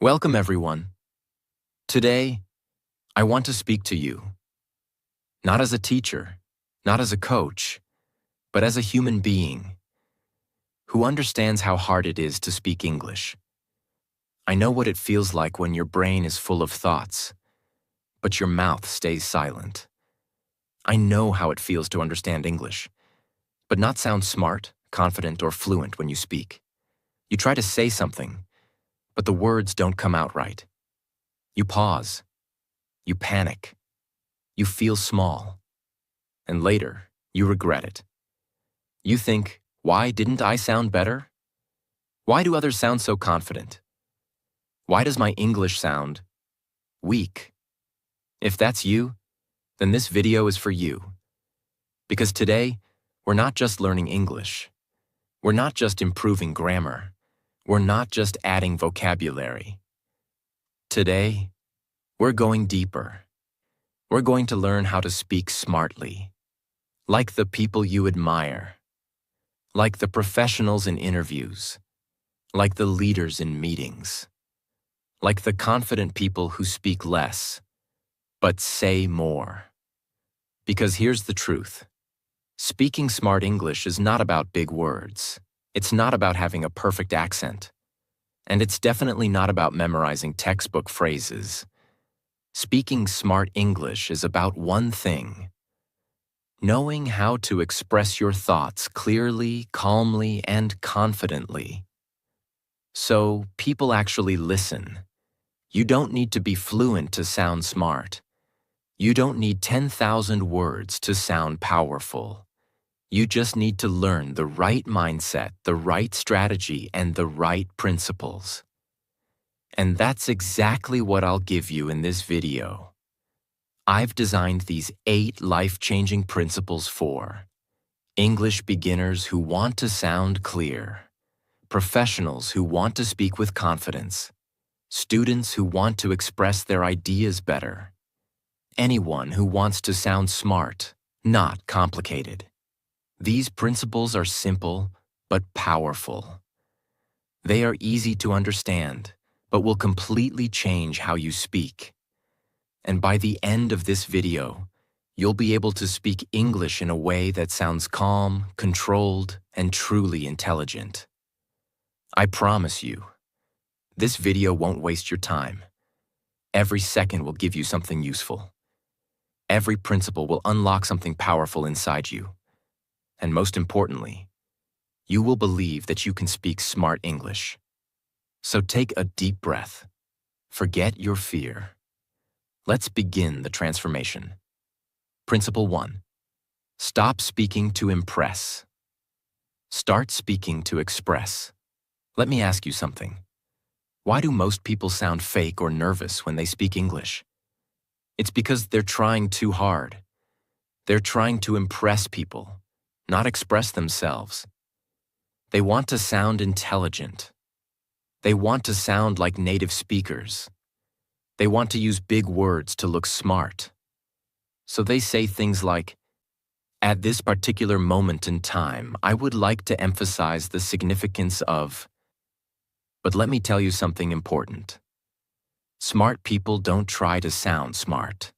Welcome, everyone. Today, I want to speak to you, not as a teacher, not as a coach, but as a human being who understands how hard it is to speak English. I know what it feels like when your brain is full of thoughts, but your mouth stays silent. I know how it feels to understand English, but not sound smart, confident, or fluent when you speak. You try to say something, but the words don't come out right. You pause. You panic. You feel small. And later, you regret it. You think, why didn't I sound better? Why do others sound so confident? Why does my English sound weak? If that's you, then this video is for you. Because today, we're not just learning English. We're not just improving grammar. We're not just adding vocabulary. Today, we're going deeper. We're going to learn how to speak smartly, like the people you admire, like the professionals in interviews, like the leaders in meetings, like the confident people who speak less, but say more. Because here's the truth. Speaking smart English is not about big words. It's not about having a perfect accent. And it's definitely not about memorizing textbook phrases. Speaking smart English is about one thing: knowing how to express your thoughts clearly, calmly, and confidently. So people actually listen. You don't need to be fluent to sound smart. You don't need 10,000 words to sound powerful. You just need to learn the right mindset, the right strategy, and the right principles. And that's exactly what I'll give you in this video. I've designed these 8 life-changing principles for English beginners who want to sound clear, professionals who want to speak with confidence, students who want to express their ideas better, anyone who wants to sound smart, not complicated. These principles are simple but powerful. They are easy to understand, but will completely change how you speak. And by the end of this video, you'll be able to speak English in a way that sounds calm, controlled, and truly intelligent. I promise you, this video won't waste your time. Every second will give you something useful. Every principle will unlock something powerful inside you. And most importantly, you will believe that you can speak smart English. So take a deep breath. Forget your fear. Let's begin the transformation. Principle 1. Stop speaking to impress. Start speaking to express. Let me ask you something. Why do most people sound fake or nervous when they speak English? It's because they're trying too hard. They're trying to impress people, not express themselves. They want to sound intelligent. They want to sound like native speakers. They want to use big words to look smart. So they say things like, "At this particular moment in time, I would like to emphasize the significance of..." But let me tell you something important. Smart people don't try to sound smart.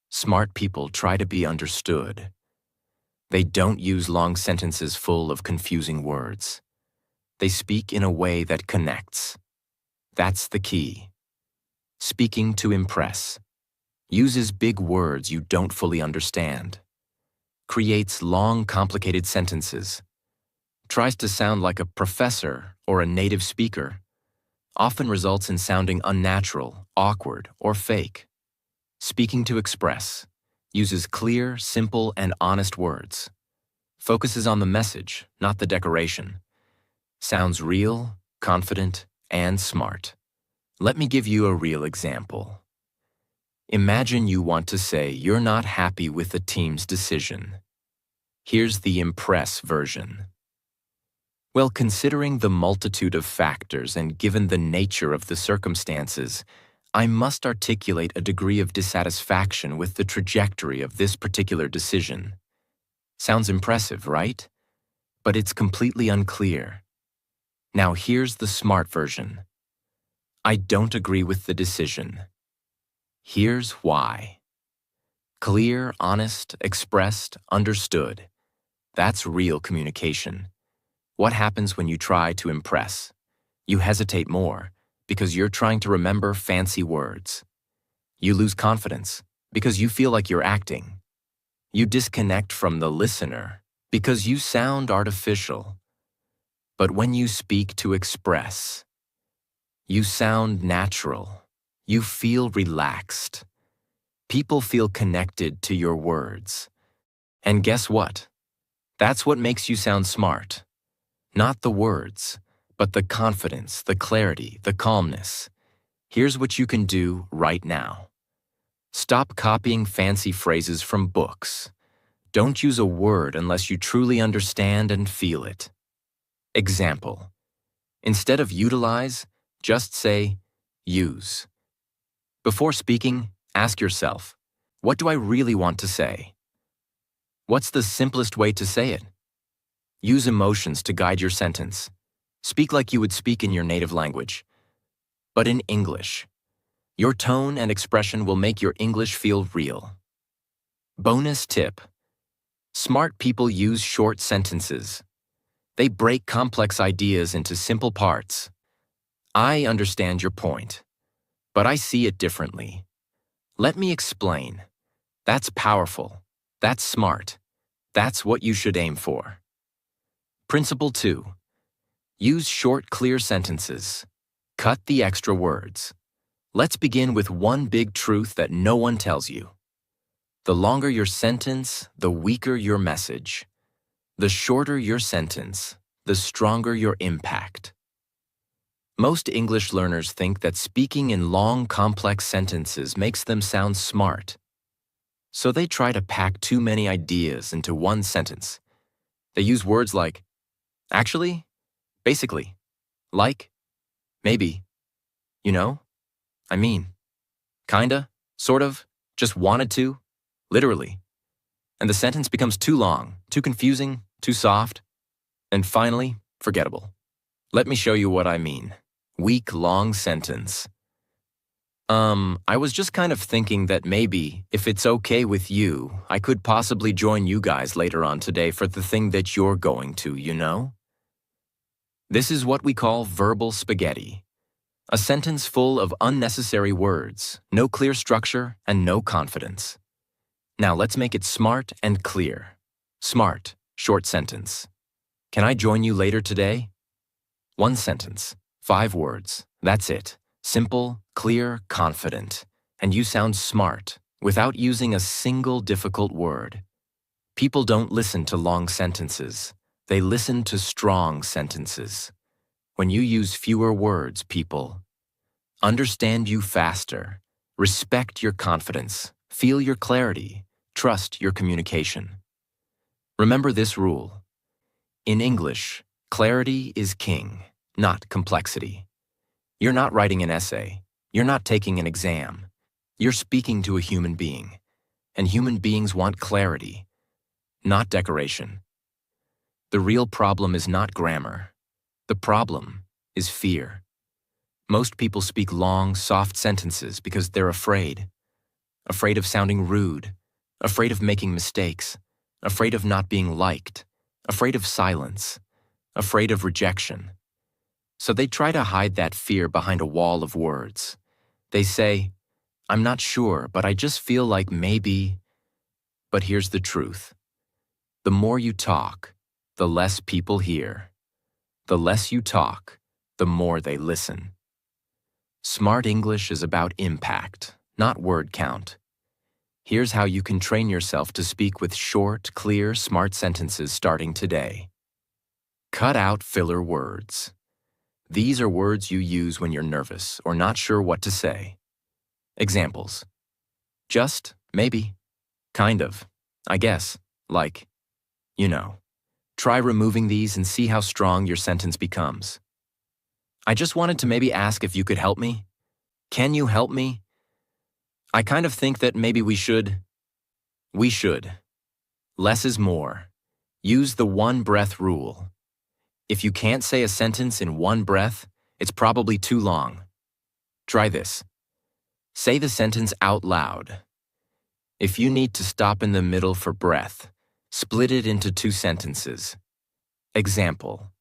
Smart people try to be understood. They don't use long sentences full of confusing words. They speak in a way that connects. That's the key. Speaking to impress. Uses big words you don't fully understand. Creates long, complicated sentences. Tries to sound like a professor or a native speaker. Often results in sounding unnatural, awkward, or fake. Speaking to express. Uses clear, simple, and honest words. Focuses on the message, not the decoration. Sounds real, confident, and smart. Let me give you a real example. Imagine you want to say you're not happy with the team's decision. Here's the impress version. Well, considering the multitude of factors and given the nature of the circumstances, I must articulate a degree of dissatisfaction with the trajectory of this particular decision. Sounds impressive, right? But it's completely unclear. Now here's the smart version. I don't agree with the decision. Here's why. Clear, honest, expressed, understood. That's real communication. What happens when you try to impress? You hesitate more because you're trying to remember fancy words. You lose confidence because you feel like you're acting. You disconnect from the listener because you sound artificial. But when you speak to express, you sound natural. You feel relaxed. People feel connected to your words. And guess what? That's what makes you sound smart. Not the words, but the confidence, the clarity, the calmness. Here's what you can do right now. Stop copying fancy phrases from books. Don't use a word unless you truly understand and feel it. Example. Instead of utilize, just say use. Before speaking, ask yourself, what do I really want to say? What's the simplest way to say it? Use emotions to guide your sentence. Speak like you would speak in your native language, but in English. Your tone and expression will make your English feel real. Bonus tip. Smart people use short sentences. They break complex ideas into simple parts. I understand your point, but I see it differently. Let me explain. That's powerful. That's smart. That's what you should aim for. Principle 2. Use short, clear sentences. Cut the extra words. Let's begin with one big truth that no one tells you. The longer your sentence, the weaker your message. The shorter your sentence, the stronger your impact. Most English learners think that speaking in long, complex sentences makes them sound smart. So they try to pack too many ideas into one sentence. They use words like actually, basically, like, maybe, you know, I mean, kinda, sort of, just wanted to, literally. And the sentence becomes too long, too confusing, too soft, and finally, forgettable. Let me show you what I mean. Weak, long sentence. I was just kind of thinking that maybe, if it's okay with you, I could possibly join you guys later on today for the thing that you're going to, you know? This is what we call verbal spaghetti. A sentence full of unnecessary words, no clear structure, and no confidence. Now let's make it smart and clear. Smart, short sentence. Can I join you later today? One sentence, 5 words, that's it. Simple, clear, confident. And you sound smart, without using a single difficult word. People don't listen to long sentences. They listen to strong sentences. When you use fewer words, people understand you faster, respect your confidence, feel your clarity, trust your communication. Remember this rule. In English, clarity is king, not complexity. You're not writing an essay. You're not taking an exam. You're speaking to a human being, and human beings want clarity, not decoration. The real problem is not grammar. The problem is fear. Most people speak long, soft sentences because they're afraid. Afraid of sounding rude, afraid of making mistakes, afraid of not being liked, afraid of silence, afraid of rejection. So they try to hide that fear behind a wall of words. They say, I'm not sure, but I just feel like maybe. But here's the truth. The more you talk, the less people hear. The less you talk, the more they listen. Smart English is about impact, not word count. Here's how you can train yourself to speak with short, clear, smart sentences starting today. Cut out filler words. These are words you use when you're nervous or not sure what to say. Examples. Just, maybe, kind of, I guess, like, you know. Try removing these and see how strong your sentence becomes. I just wanted to maybe ask if you could help me. Can you help me? I kind of think that maybe we should. We should. Less is more. Use the one breath rule. If you can't say a sentence in one breath, it's probably too long. Try this. Say the sentence out loud. If you need to stop in the middle for breath, split it into 2 sentences. Example.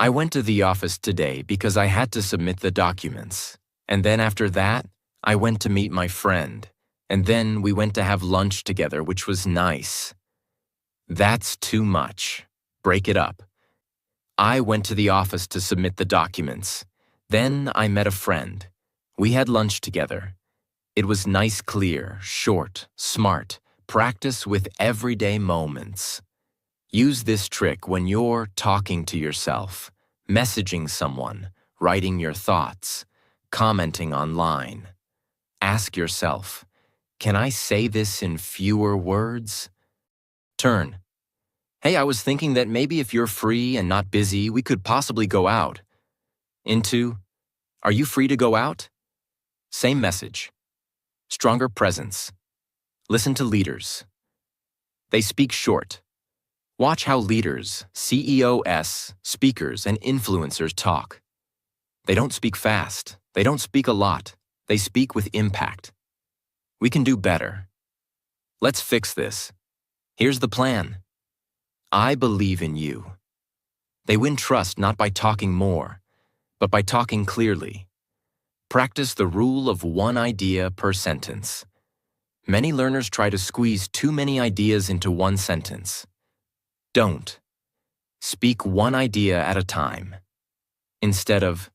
I went to the office today because I had to submit the documents. And then after that, I went to meet my friend. And then we went to have lunch together, which was nice. That's too much. Break it up. I went to the office to submit the documents. Then I met a friend. We had lunch together. It was nice, clear, short, smart. Practice with everyday moments. Use this trick when you're talking to yourself, messaging someone, writing your thoughts, commenting online. Ask yourself, can I say this in fewer words? Turn. Hey, I was thinking that maybe if you're free and not busy, we could possibly go out. Into, are you free to go out? Same message. Stronger presence. Listen to leaders. They speak short. Watch how leaders, CEOs, speakers, and influencers talk. They don't speak fast. They don't speak a lot. They speak with impact. We can do better. Let's fix this. Here's the plan. I believe in you. They win trust not by talking more, but by talking clearly. Practice the rule of 1 idea per sentence. Many learners try to squeeze too many ideas into 1 sentence. Don't. Speak 1 idea at a time. Instead of,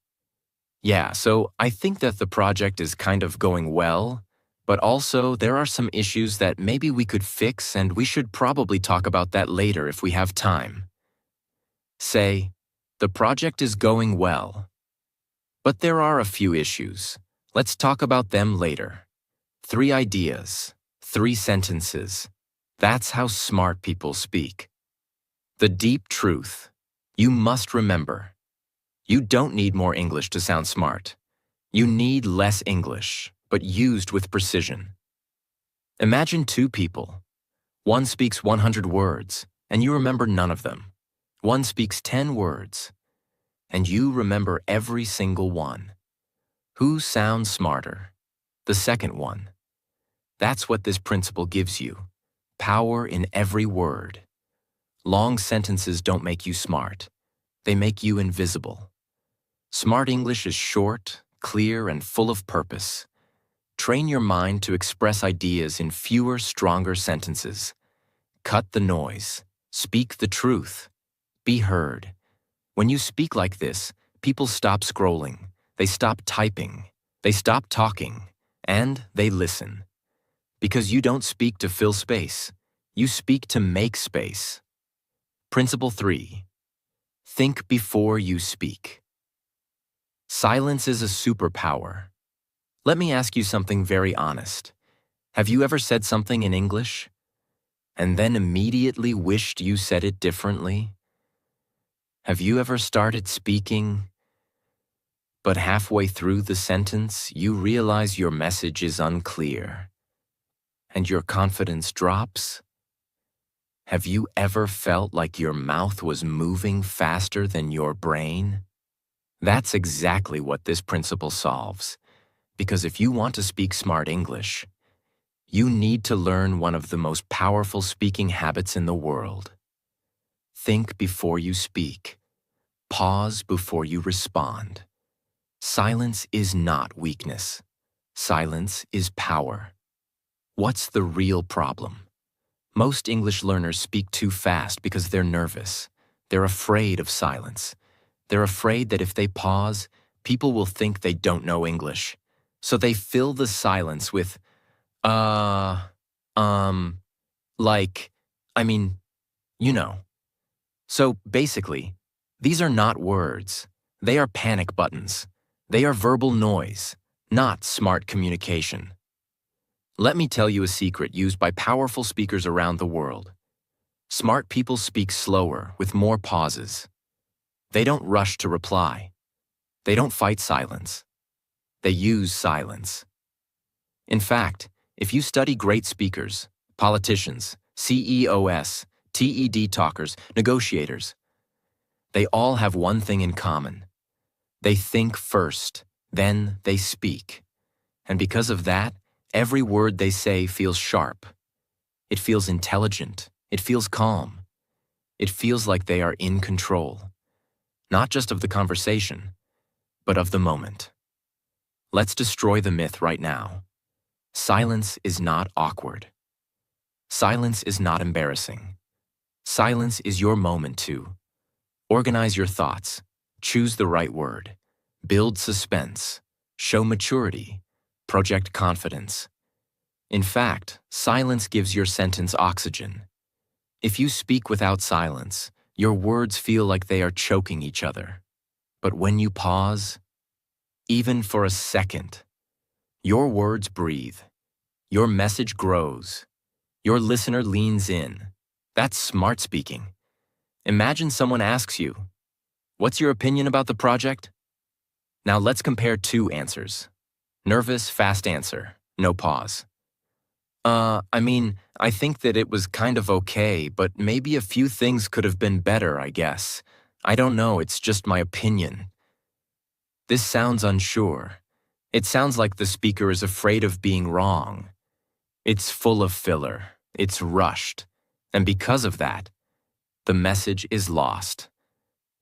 yeah, so I think that the project is kind of going well, but also there are some issues that maybe we could fix and we should probably talk about that later if we have time. Say, the project is going well, but there are a few issues. Let's talk about them later. 3 ideas, 3 sentences. That's how smart people speak. The deep truth. You must remember. You don't need more English to sound smart. You need less English, but used with precision. Imagine 2 people. One speaks 100 words, and you remember none of them. One speaks 10 words, and you remember every single one. Who sounds smarter? The second one. That's what this principle gives you. Power in every word. Long sentences don't make you smart. They make you invisible. Smart English is short, clear, and full of purpose. Train your mind to express ideas in fewer, stronger sentences. Cut the noise. Speak the truth. Be heard. When you speak like this, people stop scrolling. They stop typing. They stop talking. And they listen. Because you don't speak to fill space. You speak to make space. Principle 3. Think before you speak. Silence is a superpower. Let me ask you something very honest. Have you ever said something in English and then immediately wished you said it differently? Have you ever started speaking, but halfway through the sentence you realize your message is unclear and your confidence drops? Have you ever felt like your mouth was moving faster than your brain? That's exactly what this principle solves. Because if you want to speak smart English, you need to learn one of the most powerful speaking habits in the world. Think before you speak. Pause before you respond. Silence is not weakness. Silence is power. What's the real problem? Most English learners speak too fast because they're nervous. They're afraid of silence. They're afraid that if they pause, people will think they don't know English. So they fill the silence with, you know. So basically, these are not words. They are panic buttons. They are verbal noise, not smart communication. Let me tell you a secret used by powerful speakers around the world. Smart people speak slower, with more pauses. They don't rush to reply. They don't fight silence. They use silence. In fact, if you study great speakers, politicians, CEOs, TED talkers, negotiators, they all have one thing in common. They think first. Then they speak. And because of that, every word they say feels sharp. It feels intelligent. It feels calm. It feels like they are in control, not just of the conversation, but of the moment. Let's destroy the myth right now. Silence is not awkward. Silence is not embarrassing. Silence is your moment to organize your thoughts, choose the right word, build suspense, show maturity, project confidence. In fact, silence gives your sentence oxygen. If you speak without silence, your words feel like they are choking each other. But when you pause, even for a second, your words breathe, your message grows, your listener leans in. That's smart speaking. Imagine someone asks you, "What's your opinion about the project?" Now let's compare two answers. Nervous, fast answer, no pause. I think that it was kind of okay, but maybe a few things could have been better, I guess. I don't know, it's just my opinion. This sounds unsure. It sounds like the speaker is afraid of being wrong. It's full of filler. It's rushed. And because of that, the message is lost.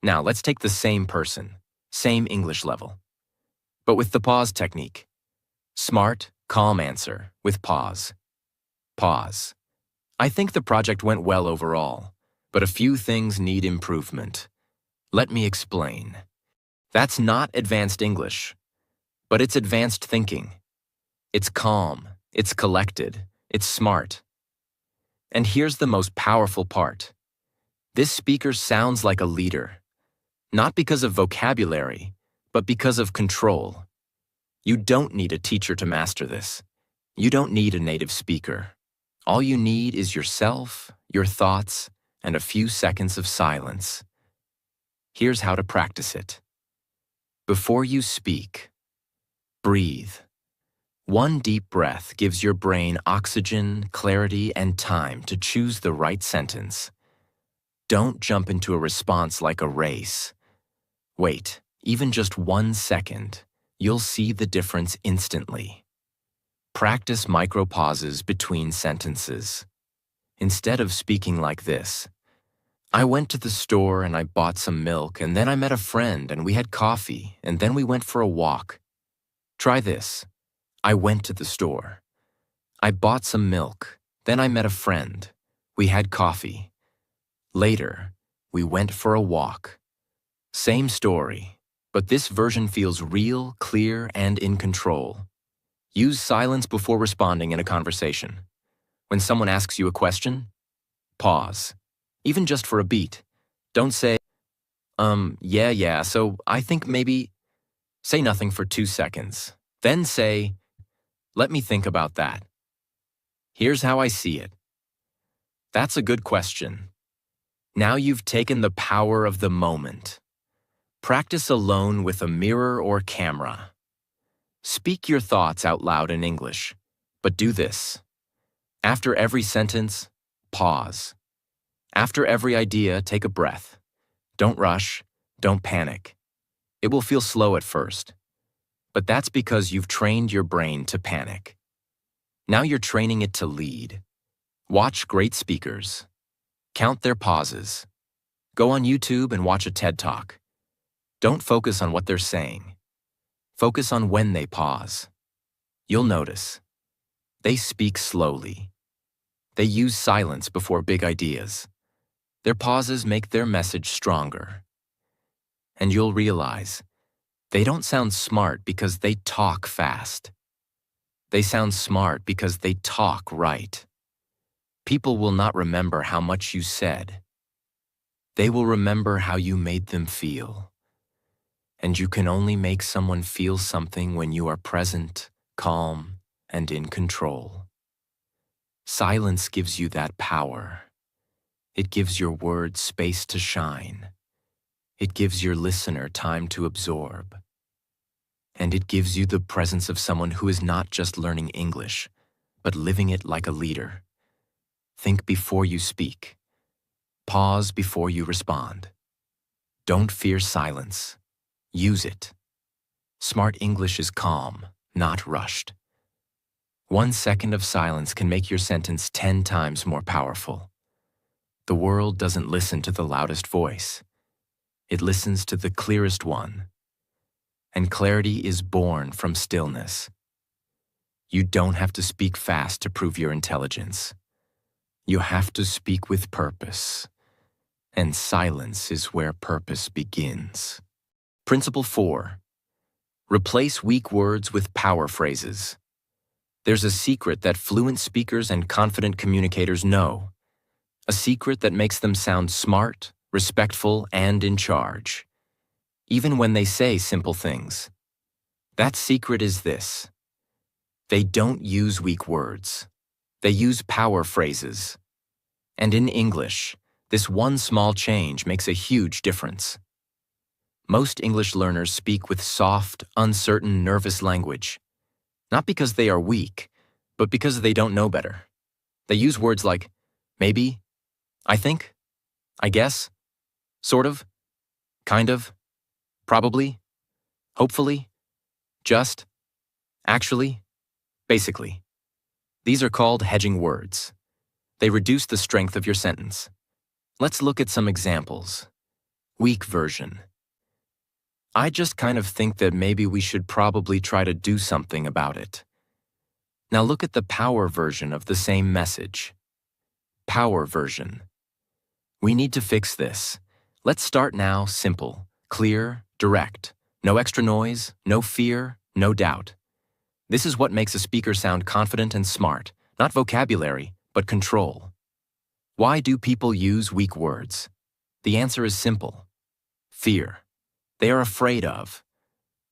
Now, let's take the same person, same English level, but with the pause technique. Smart, calm answer with pause. Pause. I think the project went well overall, but a few things need improvement. Let me explain. That's not advanced English, but it's advanced thinking. It's calm, it's collected, it's smart. And here's the most powerful part. This speaker sounds like a leader, not because of vocabulary, but because of control. You don't need a teacher to master this. You don't need a native speaker. All you need is yourself, your thoughts, and a few seconds of silence. Here's how to practice it. Before you speak, breathe. One deep breath gives your brain oxygen, clarity, and time to choose the right sentence. Don't jump into a response like a race. Wait, even just 1 second. You'll see the difference instantly. Practice micro pauses between sentences. Instead of speaking like this, "I went to the store and I bought some milk, and then I met a friend and we had coffee, and then we went for a walk." Try this. I went to the store. I bought some milk. Then I met a friend. We had coffee. Later, we went for a walk. Same story, but this version feels real, clear, and in control. Use silence before responding in a conversation. When someone asks you a question, pause, even just for a beat. Don't say, yeah, so I think maybe. Say nothing for 2 seconds. Then say, "Let me think about that. Here's how I see it." That's a good question. Now you've taken the power of the moment. Practice alone with a mirror or camera. Speak your thoughts out loud in English, but do this. After every sentence, pause. After every idea, take a breath. Don't rush, don't panic. It will feel slow at first, but that's because you've trained your brain to panic. Now you're training it to lead. Watch great speakers. Count their pauses. Go on YouTube and watch a TED Talk. Don't focus on what they're saying. Focus on when they pause. You'll notice. They speak slowly. They use silence before big ideas. Their pauses make their message stronger. And you'll realize, they don't sound smart because they talk fast. They sound smart because they talk right. People will not remember how much you said. They will remember how you made them feel. And you can only make someone feel something when you are present, calm, and in control. Silence gives you that power. It gives your words space to shine. It gives your listener time to absorb. And it gives you the presence of someone who is not just learning English, but living it like a leader. Think before you speak. Pause before you respond. Don't fear silence. Use it. Smart English is calm, not rushed. 1 second of silence can make your sentence 10 times more powerful. The world doesn't listen to the loudest voice. It listens to the clearest one. And clarity is born from stillness. You don't have to speak fast to prove your intelligence. You have to speak with purpose. And silence is where purpose begins. Principle 4. Replace weak words with power phrases. There's a secret that fluent speakers and confident communicators know. A secret that makes them sound smart, respectful, and in charge, even when they say simple things. That secret is this: they don't use weak words. They use power phrases. And in English, this one small change makes a huge difference. Most English learners speak with soft, uncertain, nervous language, not because they are weak, but because they don't know better. They use words like maybe, I think, I guess, sort of, kind of, probably, hopefully, just, actually, basically. These are called hedging words. They reduce the strength of your sentence. Let's look at some examples. Weak version. I just kind of think that maybe we should probably try to do something about it. Now look at the power version of the same message. Power version. We need to fix this. Let's start now simple, clear, direct. No extra noise, no fear, no doubt. This is what makes a speaker sound confident and smart, not vocabulary, but control. Why do people use weak words? The answer is simple. Fear. They are afraid of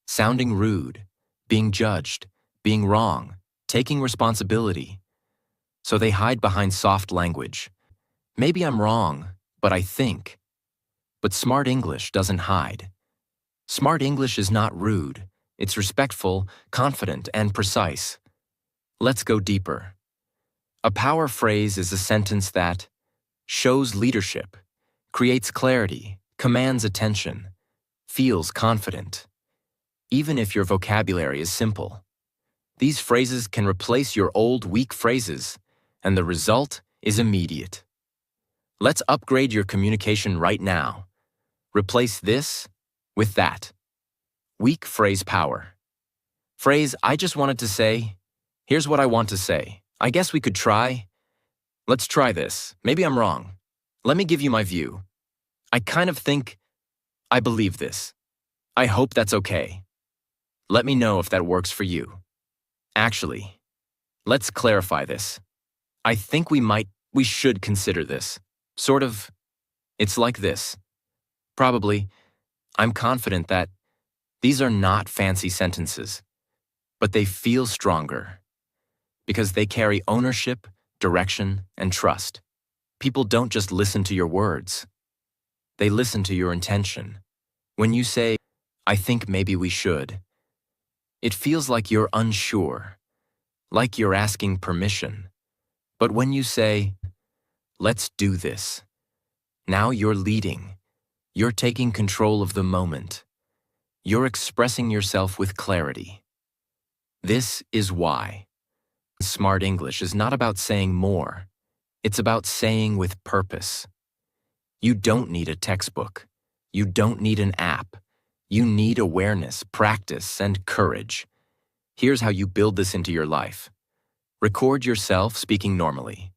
sounding rude, being judged, being wrong, taking responsibility. So they hide behind soft language. Maybe I'm wrong, but I think. But smart English doesn't hide. Smart English is not rude. It's respectful, confident, and precise. Let's go deeper. A power phrase is a sentence that shows leadership, creates clarity, commands attention, feels confident, even if your vocabulary is simple. These phrases can replace your old weak phrases, and the result is immediate. Let's upgrade your communication right now. Replace this with that. Weak phrase power. Phrase, I just wanted to say, here's what I want to say. I guess we could try. Let's try this. Maybe I'm wrong. Let me give you my view. I kind of think, I believe this. I hope that's okay. Let me know if that works for you. Actually, let's clarify this. I think we should consider this. Sort of, it's like this. Probably, I'm confident that these are not fancy sentences, but they feel stronger because they carry ownership, direction, and trust. People don't just listen to your words. They listen to your intention. When you say, I think maybe we should, it feels like you're unsure, like you're asking permission. But when you say, let's do this, now you're leading. You're taking control of the moment. You're expressing yourself with clarity. This is why smart English is not about saying more. It's about saying with purpose. You don't need a textbook. You don't need an app. You need awareness, practice, and courage. Here's how you build this into your life. Record yourself speaking normally.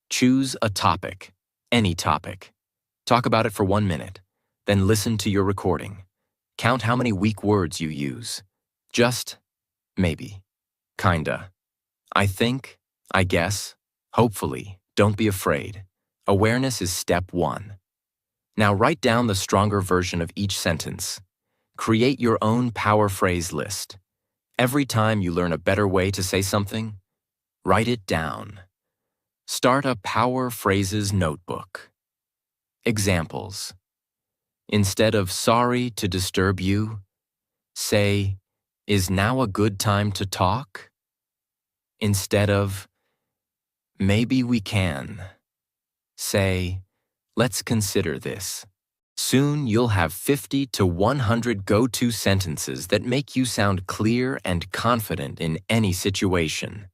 Choose a topic, any topic. Talk about it for 1 minute. Then listen to your recording. Count how many weak words you use. Just, maybe, kinda. I think, I guess, hopefully. Don't be afraid. Awareness is step 1. Now write down the stronger version of each sentence. Create your own power phrase list. Every time you learn a better way to say something, write it down. Start a power phrases notebook. Examples. Instead of sorry to disturb you, say, is now a good time to talk? Instead of, maybe we can, say, let's consider this. Soon you'll have 50 to 100 go-to sentences that make you sound clear and confident in any situation.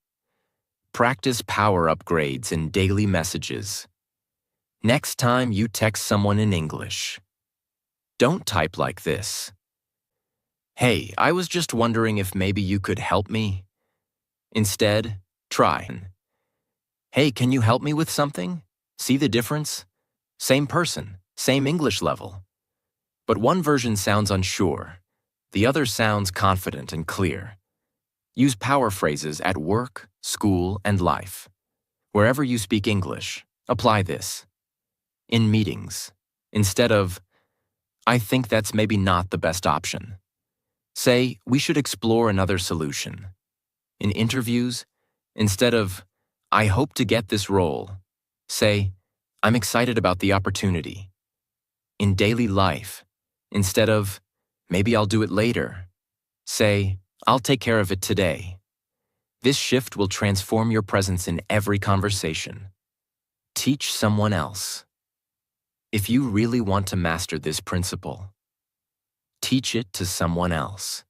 Practice power upgrades in daily messages. Next time you text someone in English, don't type like this. "Hey, I was just wondering if maybe you could help me." Instead, try, "Hey, can you help me with something?" See the difference? Same person, same English level. But one version sounds unsure. The other sounds confident and clear. Use power phrases at work, school, and life. Wherever you speak English, apply this. In meetings, instead of, "I think that's maybe not the best option," say, "We should explore another solution." In interviews, instead of, "I hope to get this role," say, "I'm excited about the opportunity." In daily life, instead of, "Maybe I'll do it later," say, "I'll take care of it today." This shift will transform your presence in every conversation. Teach someone else. If you really want to master this principle, teach it to someone else.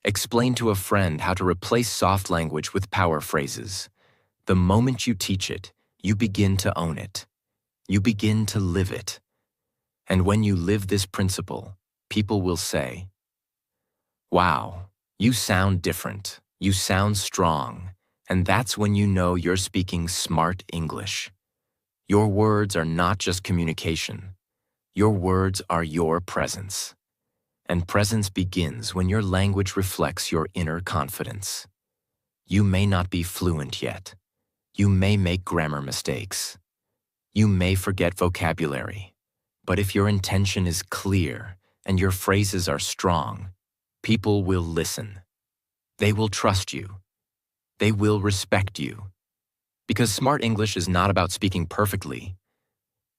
Explain to a friend how to replace soft language with power phrases. The moment you teach it, you begin to own it. You begin to live it. And when you live this principle, people will say, "Wow, you sound different. You sound strong." And that's when you know you're speaking smart English. Your words are not just communication. Your words are your presence. And presence begins when your language reflects your inner confidence. You may not be fluent yet. You may make grammar mistakes. You may forget vocabulary. But if your intention is clear and your phrases are strong, people will listen. They will trust you. They will respect you. Because smart English is not about speaking perfectly.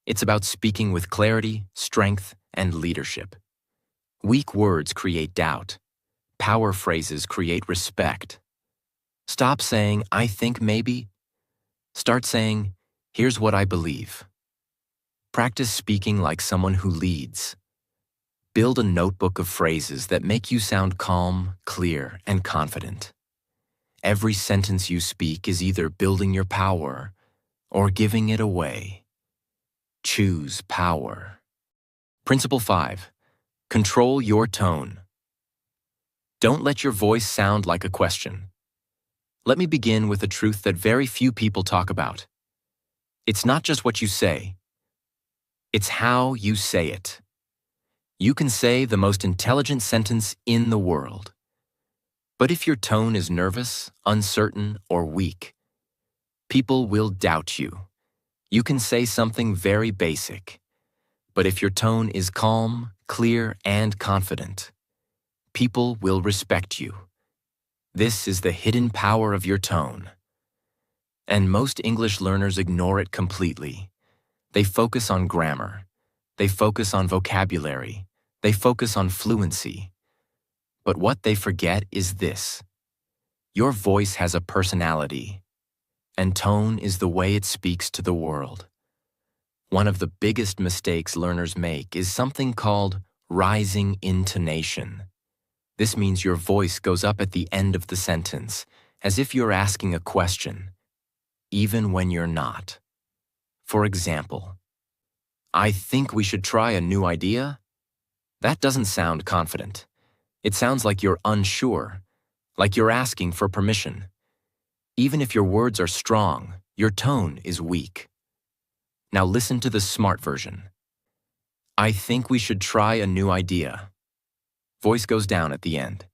It's about speaking with clarity, strength, and leadership. Weak words create doubt. Power phrases create respect. Stop saying, "I think maybe." Start saying, "Here's what I believe." Practice speaking like someone who leads. Build a notebook of phrases that make you sound calm, clear, and confident. Every sentence you speak is either building your power or giving it away. Choose power. Principle 5. Control your tone. Don't let your voice sound like a question. Let me begin with a truth that very few people talk about. It's not just what you say. It's how you say it. You can say the most intelligent sentence in the world. But if your tone is nervous, uncertain, or weak, people will doubt you. You can say something very basic. But if your tone is calm, clear, and confident, people will respect you. This is the hidden power of your tone. And most English learners ignore it completely. They focus on grammar. They focus on vocabulary. They focus on fluency. But what they forget is this: your voice has a personality, and tone is the way it speaks to the world. One of the biggest mistakes learners make is something called rising intonation. This means your voice goes up at the end of the sentence, as if you're asking a question, even when you're not. For example, "I think we should try a new idea." That doesn't sound confident. It sounds like you're unsure, like you're asking for permission. Even if your words are strong, your tone is weak. Now listen to the smart version. "I think we should try a new idea." Voice goes down at the end.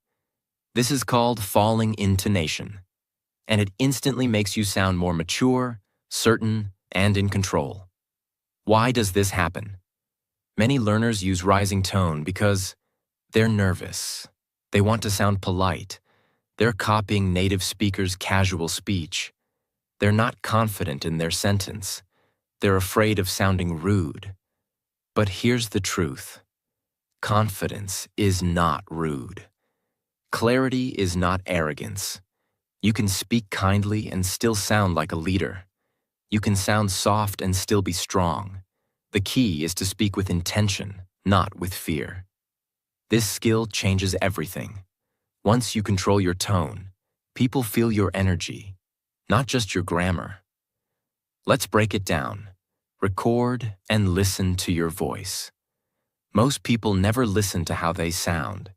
This is called falling intonation, and it instantly makes you sound more mature, certain, and in control. Why does this happen? Many learners use rising tone because they're nervous. They want to sound polite. They're copying native speakers' casual speech. They're not confident in their sentence. They're afraid of sounding rude. But here's the truth. Confidence is not rude. Clarity is not arrogance. You can speak kindly and still sound like a leader. You can sound soft and still be strong. The key is to speak with intention, not with fear. This skill changes everything. Once you control your tone, people feel your energy, not just your grammar. Let's break it down. Record and listen to your voice. Most people never listen to how they sound.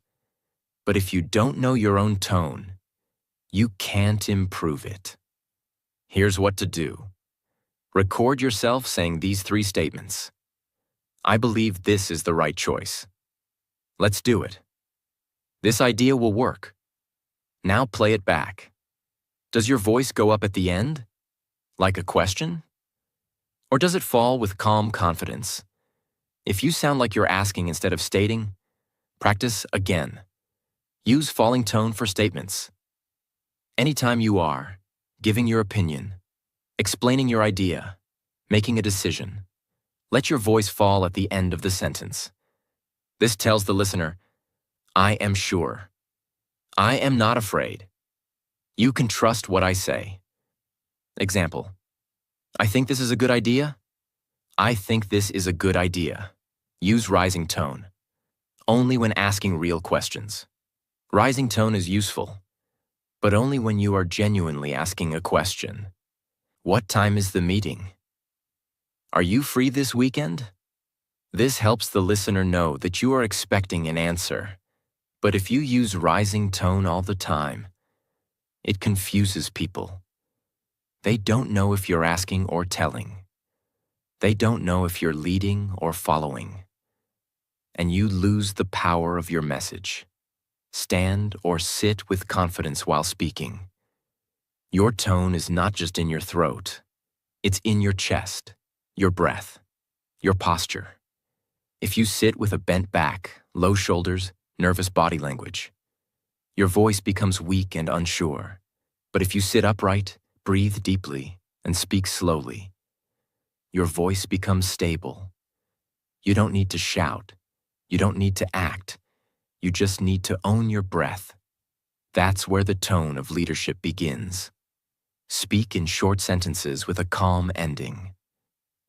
But if you don't know your own tone, you can't improve it. Here's what to do. Record yourself saying these 3 statements. I believe this is the right choice. Let's do it. This idea will work. Now play it back. Does your voice go up at the end? Like a question? Or does it fall with calm confidence? If you sound like you're asking instead of stating, practice again. Use falling tone for statements. Anytime you are giving your opinion, explaining your idea, making a decision, let your voice fall at the end of the sentence. This tells the listener, I am sure. I am not afraid. You can trust what I say. Example, I think this is a good idea. I think this is a good idea. Use rising tone. Only when asking real questions. Rising tone is useful, but only when you are genuinely asking a question. What time is the meeting? Are you free this weekend? This helps the listener know that you are expecting an answer. But if you use rising tone all the time, it confuses people. They don't know if you're asking or telling. They don't know if you're leading or following. And you lose the power of your message. Stand or sit with confidence while speaking. Your tone is not just in your throat. It's in your chest, your breath, your posture. If you sit with a bent back, low shoulders, nervous body language, your voice becomes weak and unsure. But if you sit upright, breathe deeply, and speak slowly, your voice becomes stable. You don't need to shout. You don't need to act. You just need to own your breath. That's where the tone of leadership begins. Speak in short sentences with a calm ending.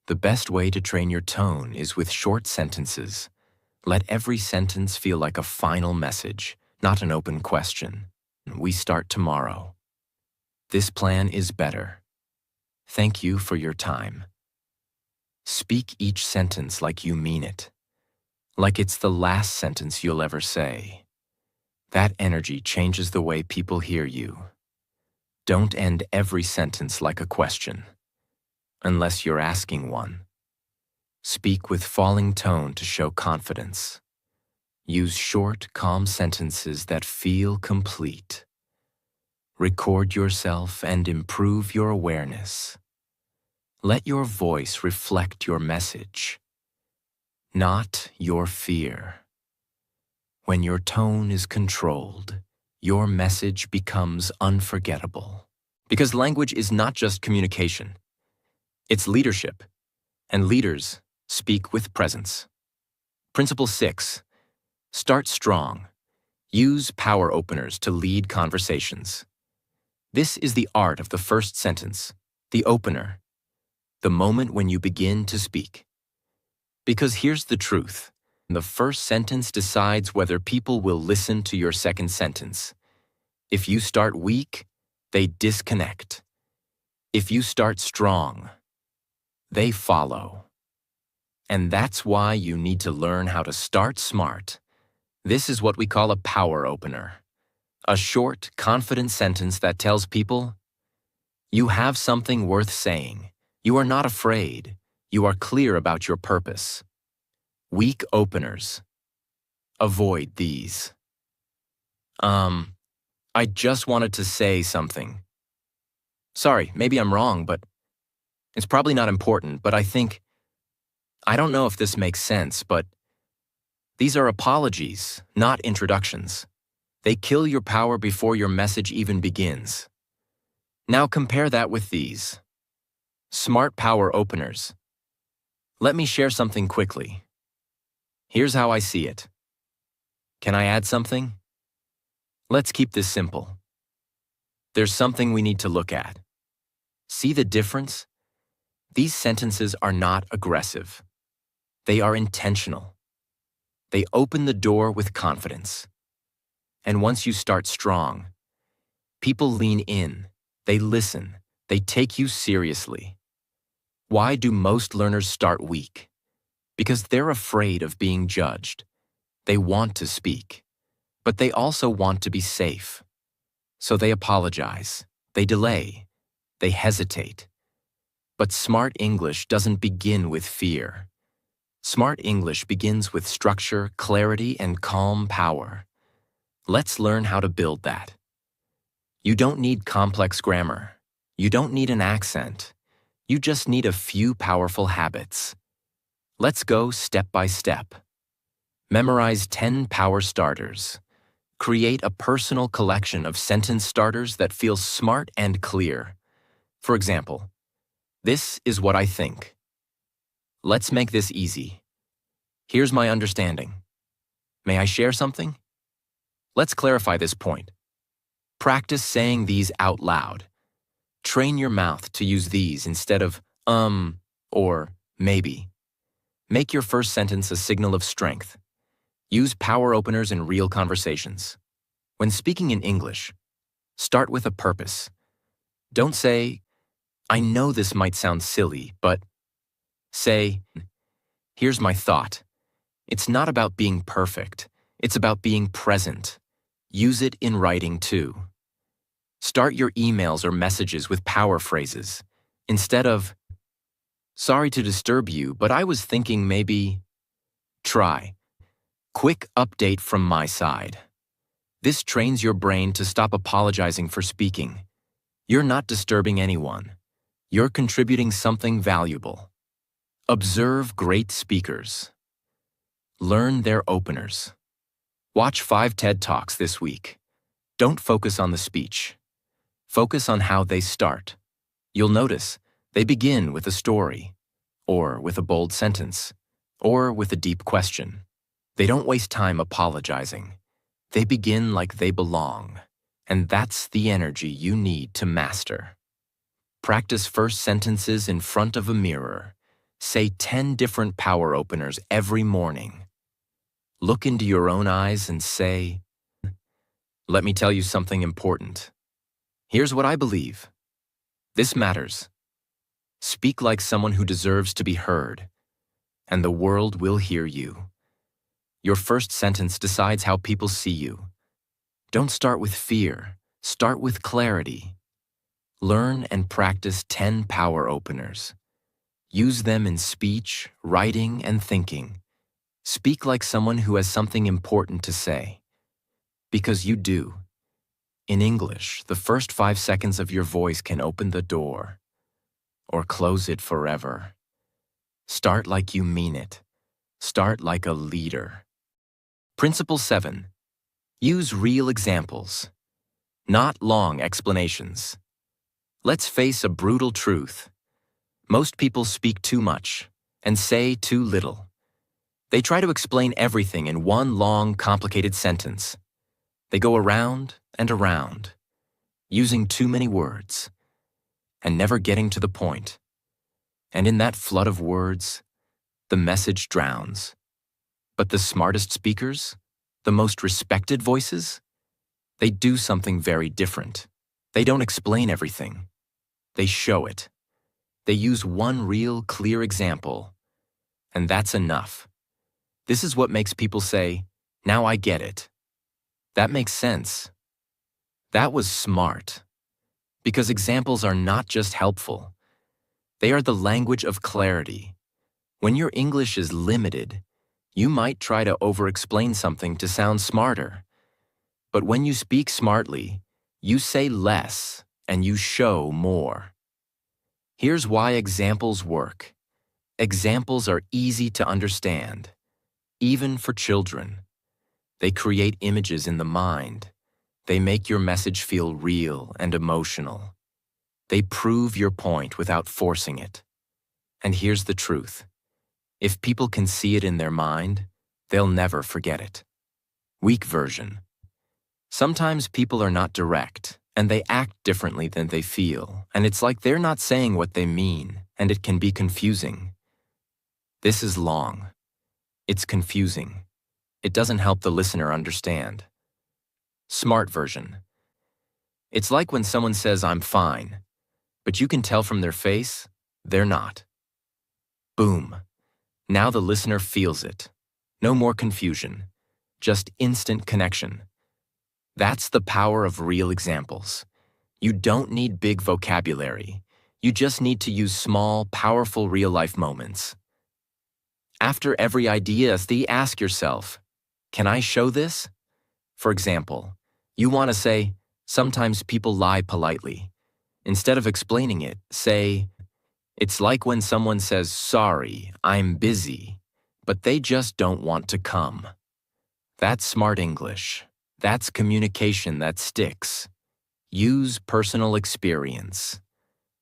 The best way to train your tone is with short sentences. Let every sentence feel like a final message, not an open question. We start tomorrow. This plan is better. Thank you for your time. Speak each sentence like you mean it, like it's the last sentence you'll ever say. That energy changes the way people hear you. Don't end every sentence like a question, unless you're asking one. Speak with falling tone to show confidence. Use short, calm sentences that feel complete. Record yourself and improve your awareness. Let your voice reflect your message, not your fear. When your tone is controlled, your message becomes unforgettable. Because language is not just communication. It's leadership, and leaders speak with presence. Principle 6. Start strong. Use power openers to lead conversations. This is the art of the first sentence, the opener, the moment when you begin to speak. Because here's the truth. The first sentence decides whether people will listen to your second sentence. If you start weak, they disconnect. If you start strong, they follow. And that's why you need to learn how to start smart. This is what we call a power opener. A short, confident sentence that tells people, you have something worth saying. You are not afraid. You are clear about your purpose. Weak openers. Avoid these. I just wanted to say something. Sorry, maybe I'm wrong, but it's probably not important, but I don't know if this makes sense, but these are apologies, not introductions. They kill your power before your message even begins. Now compare that with these. Smart power openers. Let me share something quickly. Here's how I see it. Can I add something? Let's keep this simple. There's something we need to look at. See the difference? These sentences are not aggressive. They are intentional. They open the door with confidence. And once you start strong, people lean in, they listen, they take you seriously. Why do most learners start weak? Because they're afraid of being judged. They want to speak, but they also want to be safe. So they apologize, they delay, they hesitate. But smart English doesn't begin with fear. Smart English begins with structure, clarity, and calm power. Let's learn how to build that. You don't need complex grammar. You don't need an accent. You just need a few powerful habits. Let's go step by step. Memorize 10 power starters. Create a personal collection of sentence starters that feel smart and clear. For example, this is what I think. Let's make this easy. Here's my understanding. May I share something? Let's clarify this point. Practice saying these out loud. Train your mouth to use these instead of or maybe. Make your first sentence a signal of strength. Use power openers in real conversations. When speaking in English, start with a purpose. Don't say, I know this might sound silly, but say, here's my thought. It's not about being perfect. It's about being present. Use it in writing too. Start your emails or messages with power phrases. Instead of, sorry to disturb you, but I was thinking maybe, try. Quick update from my side. This trains your brain to stop apologizing for speaking. You're not disturbing anyone. You're contributing something valuable. Observe great speakers. Learn their openers. Watch 5 TED Talks this week. Don't focus on the speech. Focus on how they start. You'll notice they begin with a story, or with a bold sentence, or with a deep question. They don't waste time apologizing. They begin like they belong, and that's the energy you need to master. Practice first sentences in front of a mirror. Say 10 different power openers every morning. Look into your own eyes and say, let me tell you something important. Here's what I believe. This matters. Speak like someone who deserves to be heard, and the world will hear you. Your first sentence decides how people see you. Don't start with fear. Start with clarity. Learn and practice 10 power openers. Use them in speech, writing, and thinking. Speak like someone who has something important to say. Because you do. In English, the first 5 seconds of your voice can open the door, or close it forever. Start like you mean it. Start like a leader. Principle 7. Use real examples, not long explanations. Let's face a brutal truth. Most people speak too much and say too little. They try to explain everything in one long, complicated sentence. They go around and around, using too many words, and never getting to the point. And in that flood of words, the message drowns. But the smartest speakers, the most respected voices, they do something very different. They don't explain everything. They show it. They use one real, clear example, and that's enough. This is what makes people say, now I get it. That makes sense. That was smart. Because examples are not just helpful. They are the language of clarity. When your English is limited, you might try to over-explain something to sound smarter. But when you speak smartly, you say less and you show more. Here's why examples work. Examples are easy to understand, even for children. They create images in the mind. They make your message feel real and emotional. They prove your point without forcing it. And here's the truth. If people can see it in their mind, they'll never forget it. Weak version. Sometimes people are not direct, and they act differently than they feel, and it's like they're not saying what they mean, and it can be confusing. This is long. It's confusing. it doesn't help the listener understand. Smart version. It's like when someone says, "I'm fine," but you can tell from their face, they're not. Boom. Now the listener feels it. No more confusion. Just instant connection. That's the power of real examples. You don't need big vocabulary. You just need to use small, powerful real-life moments. After every idea, ask yourself, can I show this? For example, you want to say, sometimes people lie politely. Instead of explaining it, say, it's like when someone says, sorry, I'm busy, but they just don't want to come. That's smart English. That's communication that sticks. Use personal experience.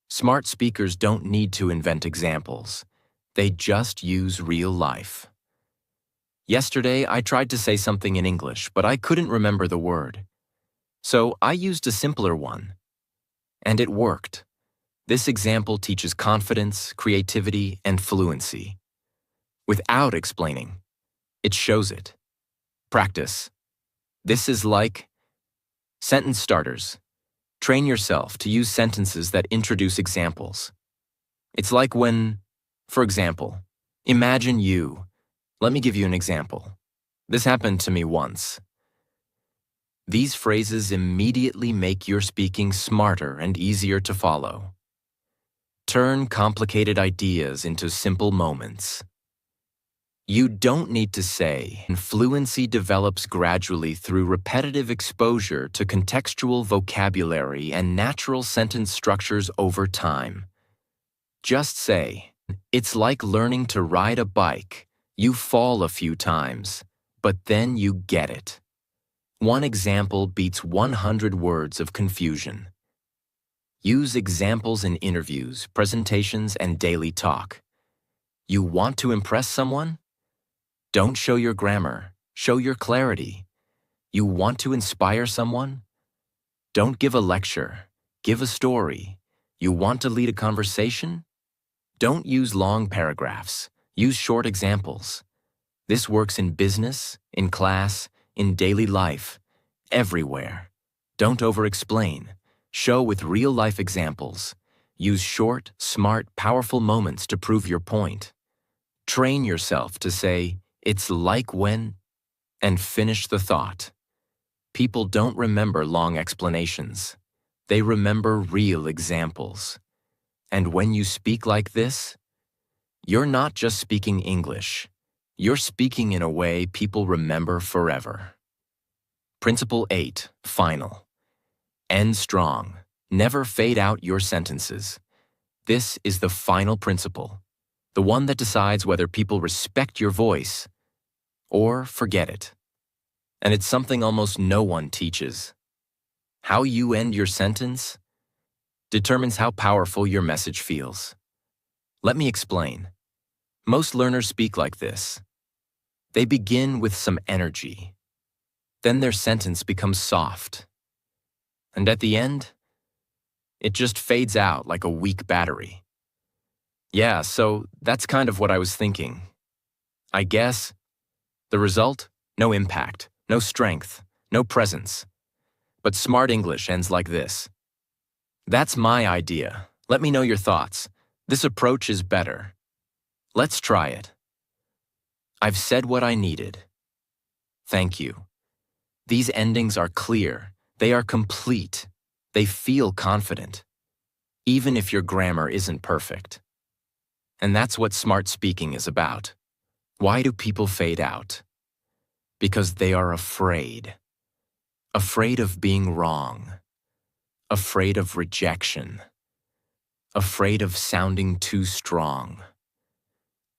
Smart speakers don't need to invent examples. They just use real life. Yesterday, I tried to say something in English, but I couldn't remember the word. So I used a simpler one. And it worked. This example teaches confidence, creativity, and fluency. Without explaining, it shows it. Practice. This is like sentence starters. Train yourself to use sentences that introduce examples. It's like when, for example, imagine you. Let me give you an example. This happened to me once. These phrases immediately make your speaking smarter and easier to follow. Turn complicated ideas into simple moments. You don't need to say, and fluency develops gradually through repetitive exposure to contextual vocabulary and natural sentence structures over time. Just say, it's like learning to ride a bike. You fall a few times, but then you get it. One example beats 100 words of confusion. Use examples in interviews, presentations, and daily talk. You want to impress someone? Don't show your grammar, show your clarity. You want to inspire someone? Don't give a lecture, give a story. You want to lead a conversation? Don't use long paragraphs, use short examples. This works in business, in class, in daily life, everywhere. Don't over-explain. Show with real-life examples. Use short, smart, powerful moments to prove your point. Train yourself to say, it's like when, and finish the thought. People don't remember long explanations. They remember real examples. And when you speak like this, you're not just speaking English. You're speaking in a way people remember forever. Principle 8, final. End strong. Never fade out your sentences. This is the final principle, the one that decides whether people respect your voice or forget it. And it's something almost no one teaches. How you end your sentence determines how powerful your message feels. Let me explain. Most learners speak like this. They begin with some energy. Then their sentence becomes soft. And at the end, it just fades out like a weak battery. Yeah, so that's kind of what I was thinking. I guess the result? No impact, no strength, no presence. But smart English ends like this. That's my idea. Let me know your thoughts. This approach is better. Let's try it. I've said what I needed. Thank you. These endings are clear. They are complete. They feel confident, even if your grammar isn't perfect. And that's what smart speaking is about. Why do people fade out? Because they are afraid. Afraid of being wrong. Afraid of rejection. Afraid of sounding too strong.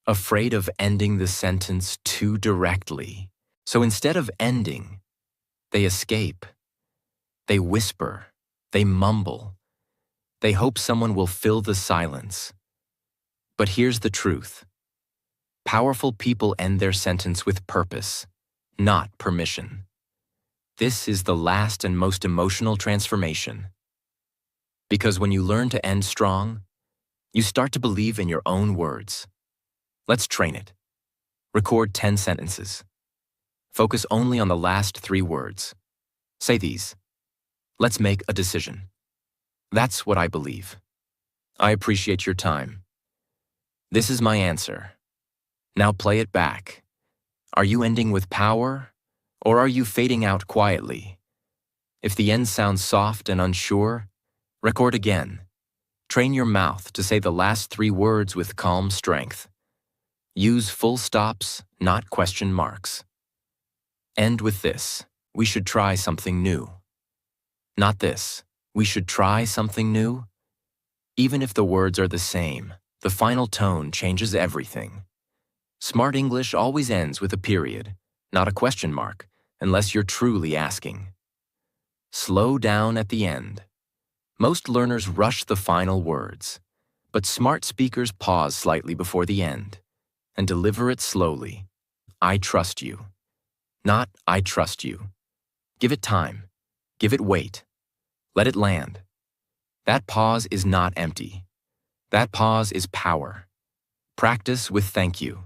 Afraid of ending the sentence too directly. So instead of ending, they escape. They whisper. They mumble. They hope someone will fill the silence. But here's the truth. Powerful people end their sentence with purpose, not permission. This is the last and most emotional transformation. Because when you learn to end strong, you start to believe in your own words. Let's train it. Record 10 sentences. Focus only on the last 3 words. Say these. Let's make a decision. That's what I believe. I appreciate your time. This is my answer. Now play it back. Are you ending with power, or are you fading out quietly? If the end sounds soft and unsure, record again. Train your mouth to say the last 3 words with calm strength. Use full stops, not question marks. End with this. We should try something new. Not this. We should try something new. Even if the words are the same, the final tone changes everything. Smart English always ends with a period, not a question mark, unless you're truly asking. Slow down at the end. Most learners rush the final words, but smart speakers pause slightly before the end and deliver it slowly. I trust you. Not I trust you. Give it time. Give it weight. Let it land. That pause is not empty. That pause is power. Practice with thank you.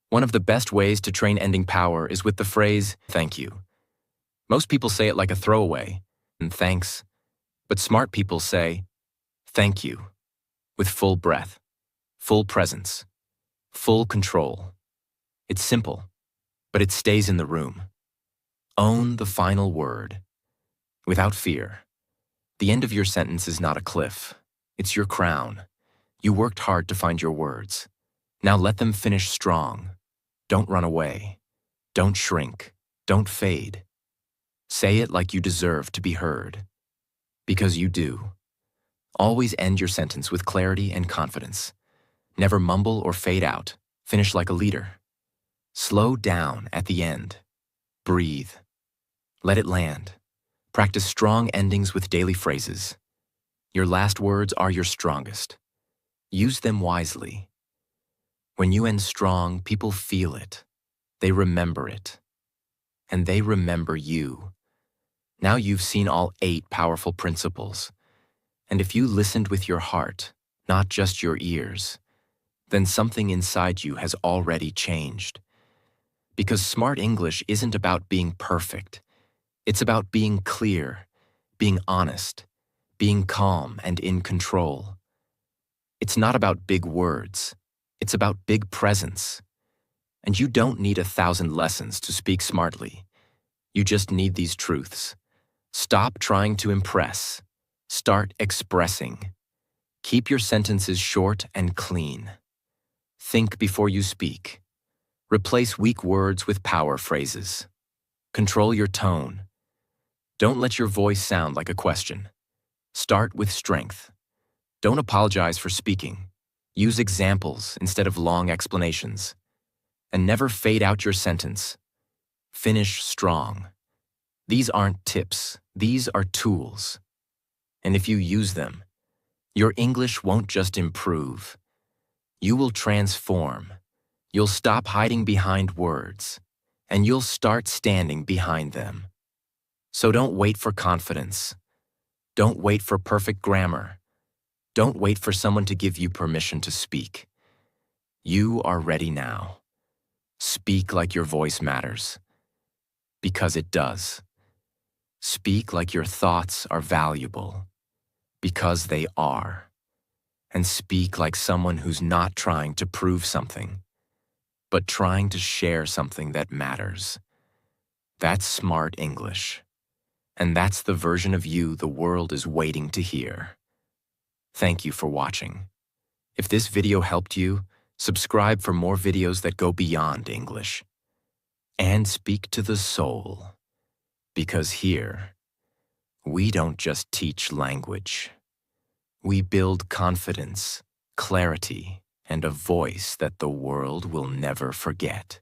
One of the best ways to train ending power is with the phrase, thank you. Most people say it like a throwaway, and thanks, but smart people say, thank you, with full breath, full presence, full control. It's simple, but it stays in the room. Own the final word, without fear. The end of your sentence is not a cliff. It's your crown. You worked hard to find your words. Now let them finish strong. Don't run away. Don't shrink. Don't fade. Say it like you deserve to be heard. Because you do. Always end your sentence with clarity and confidence. Never mumble or fade out. Finish like a leader. Slow down at the end. Breathe. Let it land. Practice strong endings with daily phrases. Your last words are your strongest. Use them wisely. When you end strong, people feel it. They remember it. And they remember you. Now you've seen all 8 powerful principles. And if you listened with your heart, not just your ears, then something inside you has already changed. Because smart English isn't about being perfect. It's about being clear, being honest, being calm and in control. It's not about big words. It's about big presence. And you don't need 1,000 lessons to speak smartly. You just need these truths. Stop trying to impress. Start expressing. Keep your sentences short and clean. Think before you speak. Replace weak words with power phrases. Control your tone. Don't let your voice sound like a question. Start with strength. Don't apologize for speaking. Use examples instead of long explanations. And never fade out your sentence. Finish strong. These aren't tips. These are tools. And if you use them, your English won't just improve. You will transform. You'll stop hiding behind words, and you'll start standing behind them. So don't wait for confidence. Don't wait for perfect grammar. Don't wait for someone to give you permission to speak. You are ready now. Speak like your voice matters. Because it does. Speak like your thoughts are valuable. Because they are. And speak like someone who's not trying to prove something, but trying to share something that matters. That's smart English. And that's the version of you the world is waiting to hear. Thank you for watching. If this video helped you, subscribe for more videos that go beyond English. And speak to the soul. Because here, we don't just teach language. We build confidence, clarity, and a voice that the world will never forget.